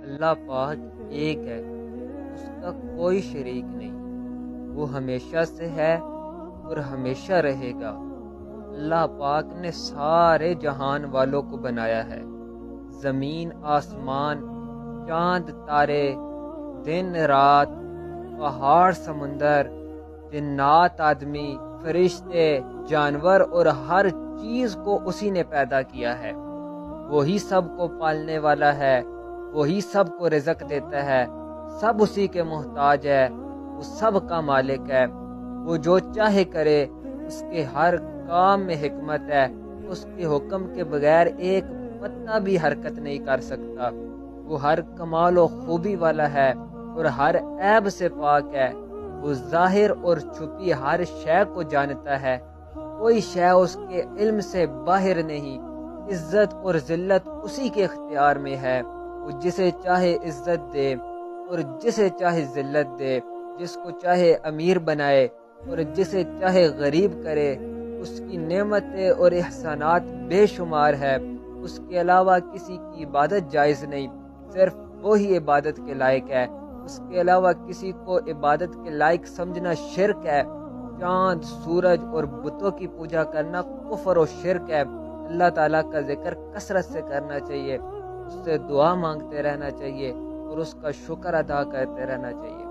اللہ پاک ایک ہے، اس کا کوئی شریک نہیں، وہ ہمیشہ سے ہے اور ہمیشہ رہے گا۔ اللہ پاک نے سارے جہان والوں کو بنایا ہے، زمین آسمان، چاند تارے، دن رات، پہاڑ سمندر، جنات آدمی، فرشتے، جانور اور ہر چیز کو اسی نے پیدا کیا ہے۔ وہی سب کو پالنے والا ہے، وہی سب کو رزق دیتا ہے، سب اسی کے محتاج ہے، وہ سب کا مالک ہے۔ وہ جو چاہے کرے، اس کے ہر کام میں حکمت ہے، اس کے حکم کے بغیر ایک پتا بھی حرکت نہیں کر سکتا۔ وہ ہر کمال و خوبی والا ہے اور ہر عیب سے پاک ہے۔ وہ ظاہر اور چھپی ہر شے کو جانتا ہے، کوئی شے اس کے علم سے باہر نہیں۔ عزت اور ذلت اسی کے اختیار میں ہے، وہ جسے چاہے عزت دے اور جسے چاہے ذلت دے، جس کو چاہے امیر بنائے اور جسے چاہے غریب کرے۔ اس کی نعمتیں اور احسانات بے شمار ہے، اس کے علاوہ کسی کی عبادت جائز نہیں، صرف وہی عبادت کے لائق ہے، اس کے علاوہ کسی کو عبادت کے لائق سمجھنا شرک ہے۔ چاند، سورج اور بتوں کی پوجا کرنا کفر و شرک ہے۔ اللہ تعالیٰ کا ذکر کثرت سے کرنا چاہیے، اس سے دعا مانگتے رہنا چاہیے اور اس کا شکر ادا کرتے رہنا چاہیے۔